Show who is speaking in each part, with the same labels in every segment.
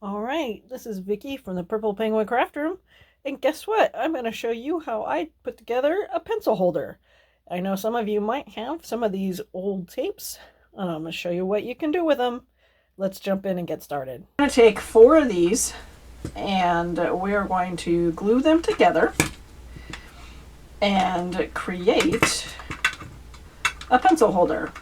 Speaker 1: All right, this is Vicky from the Purple Penguin Craft Room, and guess what? I'm going to show you how I put together a pencil holder. I know some of you might have some of these old tapes, and I'm going to show you what you can do with them. Let's jump in and get started. I'm going to take 4 of these, and we are going to glue them together and create a pencil holder.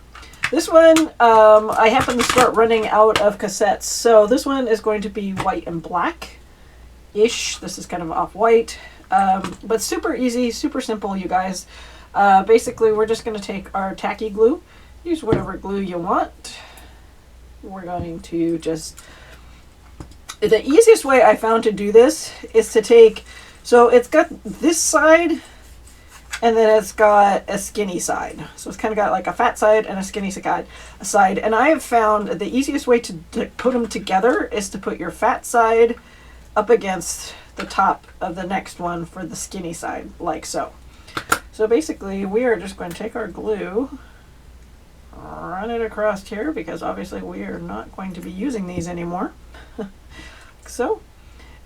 Speaker 1: This one, I happen to start running out of cassettes, so this one is going to be white and black-ish. This is kind of off-white, but super easy, super simple, you guys. Basically, we're just going to take our tacky glue, use whatever glue you want. We're going to just... The easiest way I found to do this is to take... So it's got this side... and then it's got a skinny side. So it's kind of got like a fat side and a skinny side. And I have found the easiest way to put them together is to put your fat side up against the top of the next one for the skinny side, like so. So basically, we are just going to take our glue, run it across here, because obviously we are not going to be using these anymore. So,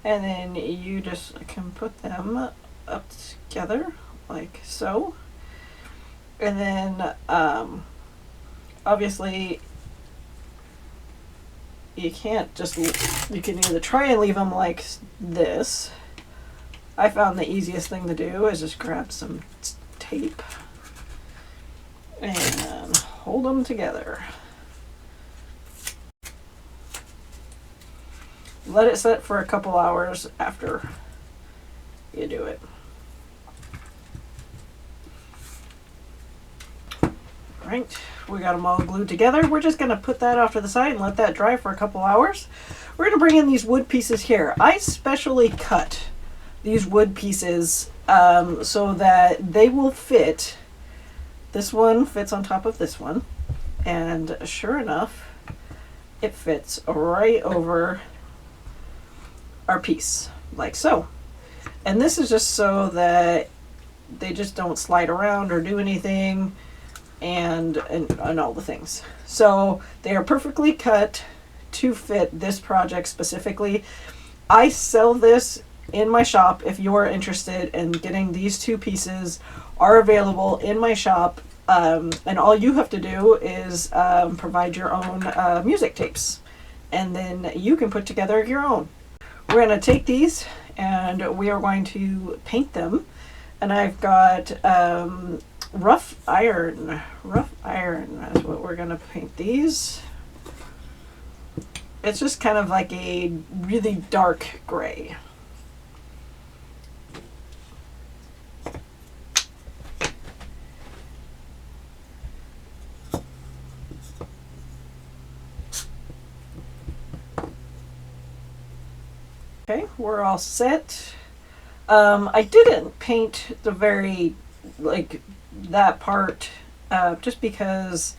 Speaker 1: and then you just can put them up together like so, and then obviously you can't just, you can either try and leave them like this. I found the easiest thing to do is just grab some tape and hold them together. Let it set for a couple hours after you do it. Right, we got them all glued together. We're just going to put that off to the side and let that dry for a couple hours. We're going to bring in these wood pieces here. I specially cut these wood pieces so that they will fit. This one fits on top of this one, and sure enough, it fits right over our piece, like so. And this is just so that they just don't slide around or do anything. And all the things. So they are perfectly cut to fit this project specifically. I sell this in my shop. If you're interested in getting these 2 pieces, are available in my shop, and all you have to do is provide your own music tapes, and then you can put together your own. We're going to take these and we are going to paint them, and I've got rough iron is what we're gonna paint these. It's just kind of like a really dark gray. Okay, we're all set. I didn't paint the very, like, that part just because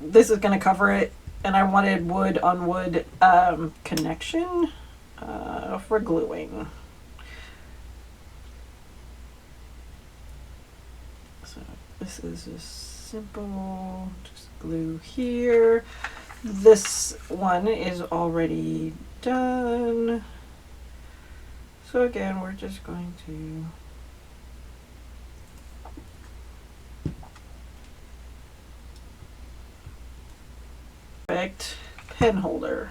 Speaker 1: this is going to cover it, and I wanted wood on wood connection for gluing. So this is just simple, just glue here. This one is already done. So again, we're just going to pen holder.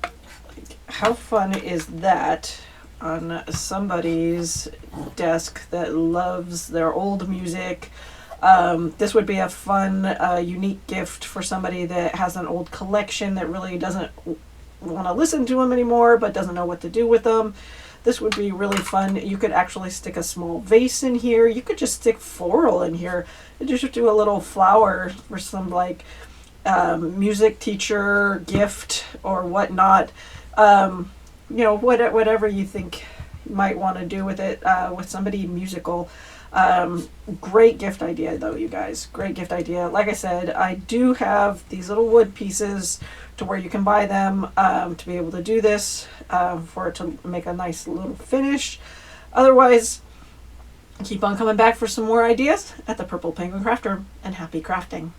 Speaker 1: Like, how fun is that on somebody's desk that loves their old music? This would be a fun, unique gift for somebody that has an old collection that really doesn't want to listen to them anymore but doesn't know what to do with them. This would be really fun. You could actually stick a small vase in here. You could just stick floral in here and just do a little flower for some, like, music teacher gift or whatnot. You know, whatever you think you might want to do with it, with somebody musical. Great gift idea though, you guys. Great gift idea. Like I said, I do have these little wood pieces to where you can buy them to be able to do this, for it to make a nice little finish. Otherwise, keep on coming back for some more ideas at the Purple Penguin Craft Room, and happy crafting.